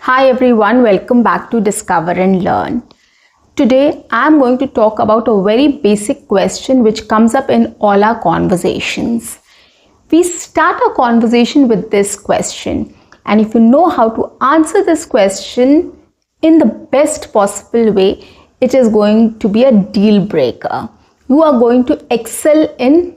Hi everyone, welcome back to Discover and Learn. Today I am going to talk about a very basic question which comes up in all our conversations. We start a conversation with this question, and if you know how to answer this question in the best possible way, it is going to be a deal breaker. You are going to excel in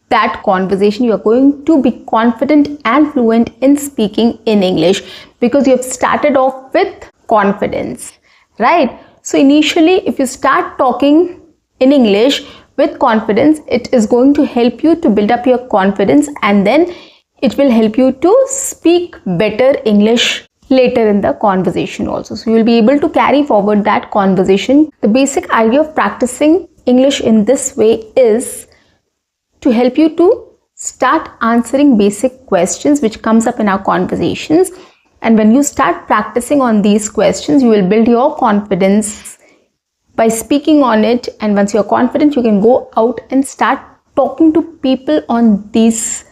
that conversation. You are going to be confident and fluent in speaking in English because you have started off with confidence, right? So initially, if you start talking in English with confidence, it is going to help you to build up your confidence, and then it will help you to speak better English later in the conversation also. So you will be able to carry forward that conversation. The basic idea of practicing English in this way is to help you to start answering basic questions which comes up in our conversations. And when you start practicing on these questions, you will build your confidence by speaking on it. And once you're confident, you can go out and start talking to people on these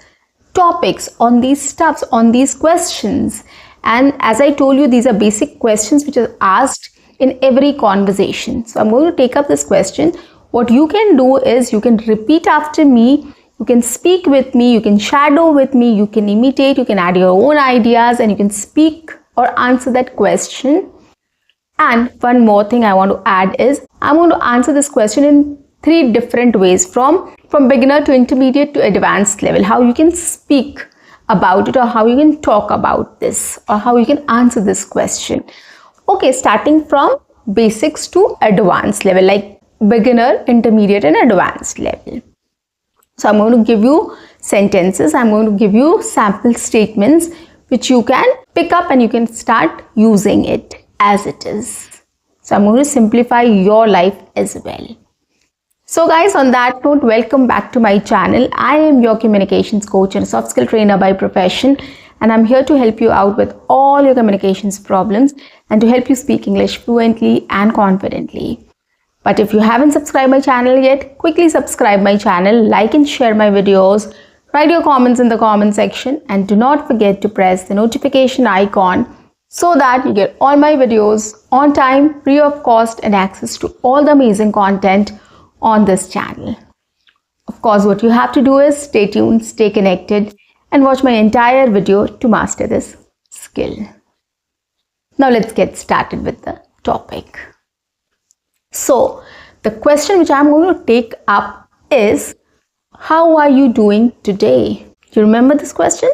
topics, on these stuffs, on these questions. And as I told you, these are basic questions which are asked in every conversation. So I'm going to take up this question. What you can do is you can repeat after me, you can speak with me, you can shadow with me, you can imitate, you can add your own ideas, and you can speak or answer that question. And one more thing I want to add is I'm going to answer this question in 3 different ways, from beginner to intermediate to advanced level, how you can speak about it or how you can talk about this or how you can answer this question. Okay, starting from basics to advanced level, like beginner, intermediate and advanced level. So I'm going to give you sentences, I'm going to give you sample statements which you can pick up and you can start using it as it is. So I'm going to simplify your life as well. So guys, on that note, welcome back to my channel. I am your communications coach and soft skill trainer by profession, and I'm here to help you out with all your communications problems and to help you speak English fluently and confidently. But if you haven't subscribed my channel yet, quickly subscribe my channel, like and share my videos, write your comments in the comment section, and do not forget to press the notification icon so that you get all my videos on time, free of cost, and access to all the amazing content on this channel. Of course, what you have to do is stay tuned, stay connected, and watch my entire video to master this skill. Now let's get started with the topic. So the question which I'm going to take up is, how are you doing today? Do you remember this question?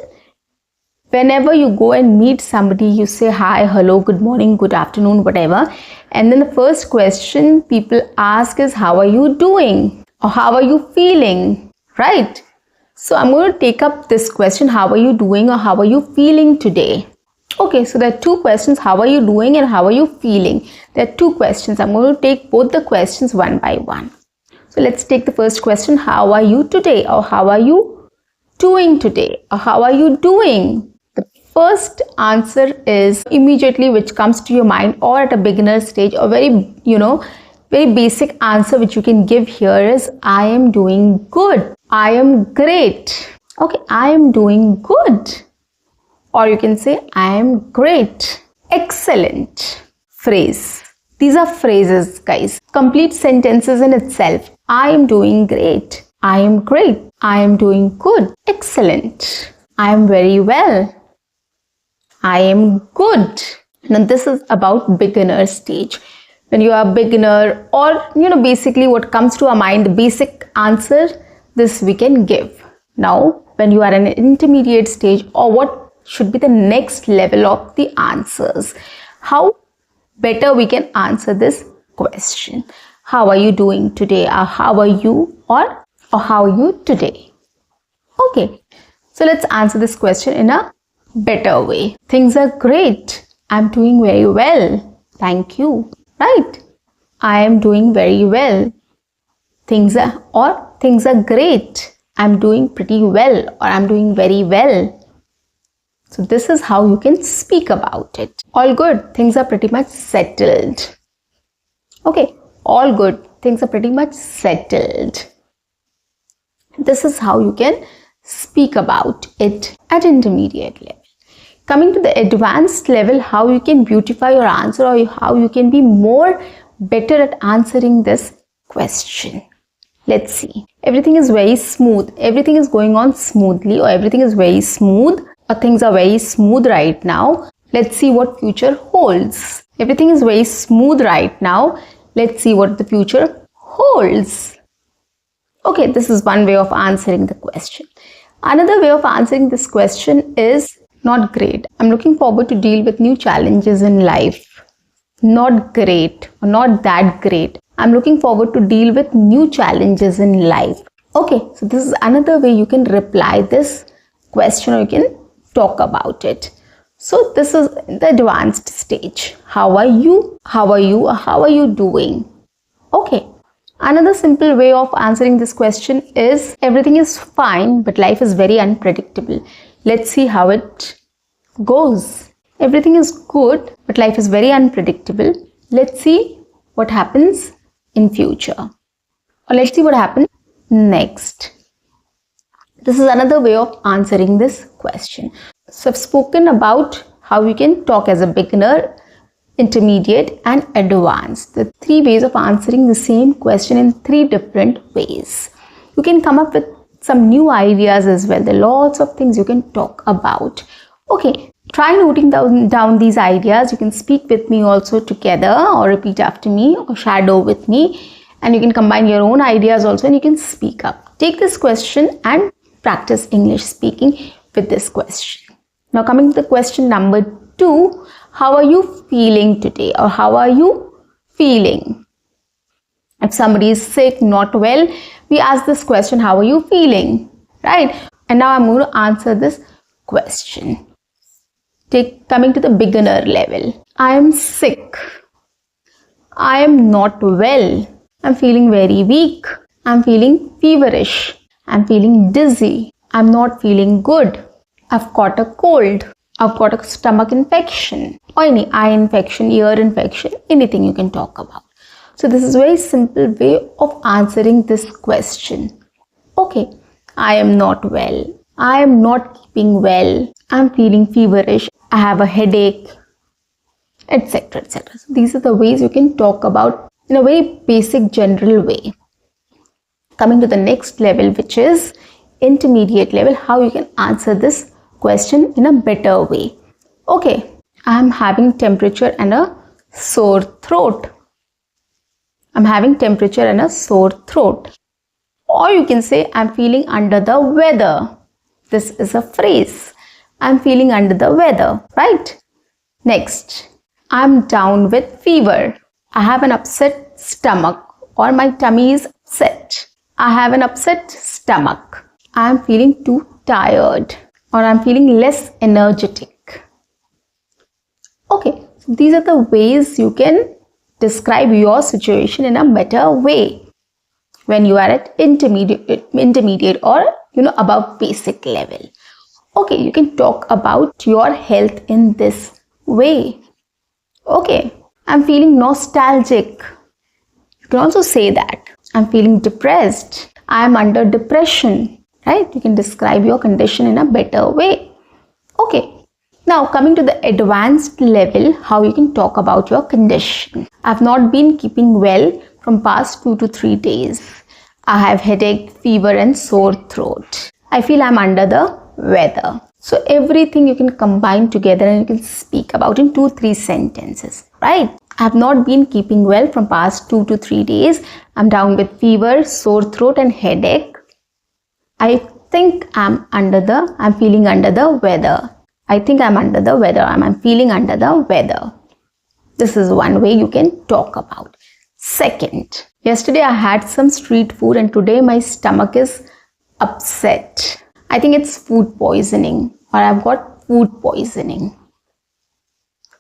Whenever you go and meet somebody, you say hi, hello, good morning, good afternoon, whatever. And then the first question people ask is, how are you doing? Or how are you feeling? Right? So I'm going to take up this question, how are you doing or how are you feeling today? Okay, so there are 2 questions, how are you doing and how are you feeling? There are 2 questions. I'm going to take both the questions one by one. So let's take the first question, how are you today or how are you doing today or how are you doing? The first answer is immediately which comes to your mind, or at a beginner stage, or very basic answer which you can give here is, I am doing good. I am great. Okay, I am doing good. Or you can say, I am great. Excellent. Phrase. These are phrases, guys. Complete sentences in itself. I am doing great. I am great. I am doing good. Excellent. I am very well. I am good. Now this is about beginner stage. When you are a beginner, or basically what comes to our mind, the basic answer, this we can give. Now when you are in an intermediate stage, or what should be the next level of the answers, how better we can answer this question, how are you doing today, or how are you, or how are you today? Okay, so let's answer this question in a better way. Things are great. I'm doing very well. Thank you. Right? I am doing very well. Things are great. I'm doing pretty well, or I'm doing very well. So this is how you can speak about it. All good. Things are pretty much settled. Okay. All good. Things are pretty much settled. This is how you can speak about it at intermediate level. Coming to the advanced level, how you can beautify your answer or how you can be more better at answering this question. Let's see. Everything is very smooth. Everything is going on smoothly, or everything is very smooth, or things are very smooth right now. Let's see what future holds. Everything is very smooth right now. Let's see what the future holds. Okay, this is one way of answering the question. Another way of answering this question is not great. I'm looking forward to deal with new challenges in life. Not great or not that great. I'm looking forward to deal with new challenges in life. Okay, so this is another way you can reply this question, or you can talk about it. So this is the advanced stage. How are you? How are you? How are you doing? Okay. Another simple way of answering this question is everything is fine, but life is very unpredictable. Let's see how it goes. Everything is good, but life is very unpredictable. Let's see what happens in future. Or let's see what happens next. This is another way of answering this question. So I've spoken about how you can talk as a beginner, intermediate and advanced. The three ways of answering the same question in three different ways. You can come up with some new ideas as well. There are lots of things you can talk about. Okay, try noting down these ideas. You can speak with me also together, or repeat after me, or shadow with me, and you can combine your own ideas also, and you can speak up. Take this question and practice English speaking with this question. Now coming to the question number 2, how are you feeling today, or how are you feeling? If somebody is sick, not well, we ask this question, how are you feeling, right? And now I'm going to answer this question. Coming to the beginner level. I am sick. I am not well. I'm feeling very weak. I'm feeling feverish. I'm feeling dizzy. I'm not feeling good. I've got a cold. I've got a stomach infection, or any eye infection, ear infection, anything you can talk about. So this is a very simple way of answering this question. Okay, I am not well. I am not keeping well. I'm feeling feverish. I have a headache, etc. etc. So these are the ways you can talk about in a very basic general way. Coming to the next level, which is intermediate level, how you can answer this question in a better way. Okay, I am having temperature and a sore throat. I'm having temperature and a sore throat. Or you can say I'm feeling under the weather. This is a phrase. I'm feeling under the weather, right? Next, I'm down with fever. I have an upset stomach, or my tummy is upset. I have an upset stomach. I'm feeling too tired, or I'm feeling less energetic. Okay, so these are the ways you can describe your situation in a better way when you are at intermediate or above basic level. Okay, you can talk about your health in this way. Okay, I'm feeling nostalgic. You can also say that. I'm feeling depressed. I'm under depression, right? You can describe your condition in a better way. Okay, now coming to the advanced level, how you can talk about your condition. I've not been keeping well from past 2 to 3 days. I have headache, fever and sore throat. I feel I'm under the weather. So everything you can combine together and you can speak about in 2-3 sentences, right? I have not been keeping well from past 2 to 3 days. I'm down with fever, sore throat and headache. I think I'm feeling under the weather. I think I'm under the weather. I'm feeling under the weather. This is one way you can talk about. Second, yesterday I had some street food and today my stomach is upset. I think it's food poisoning, or I've got food poisoning.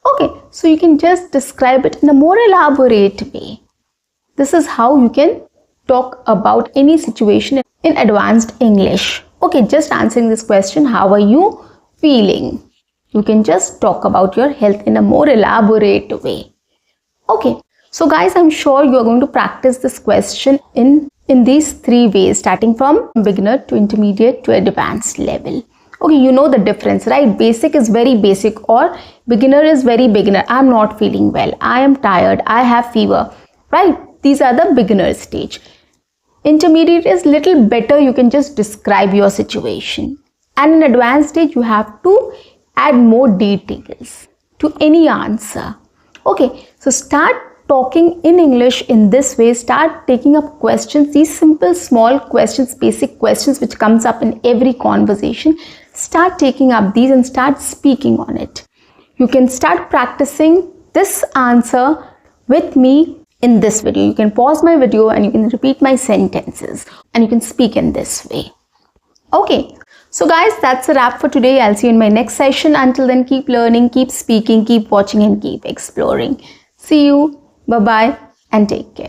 Okay, so you can just describe it in a more elaborate way. This is how you can talk about any situation in advanced English. Okay, just answering this question, how are you feeling? You can just talk about your health in a more elaborate way. Okay, so guys, I'm sure you are going to practice this question in these 3 ways, starting from beginner to intermediate to advanced level. Okay, you know the difference, right? Basic is very basic, or beginner is very beginner. I'm not feeling well, I am tired, I have fever, right? These are the beginner stage. Intermediate is little better, you can just describe your situation. And in advanced stage, you have to add more details to any answer. Okay, so start talking in English in this way. Start taking up questions, these simple small questions, basic questions which comes up in every conversation. Start taking up these and start speaking on it. You can start practicing this answer with me in this video. You can pause my video and you can repeat my sentences and you can speak in this way. Okay, so guys, that's a wrap for today. I'll see you in my next session. Until then, keep learning, keep speaking, keep watching and keep exploring. See you. Bye-bye and take care.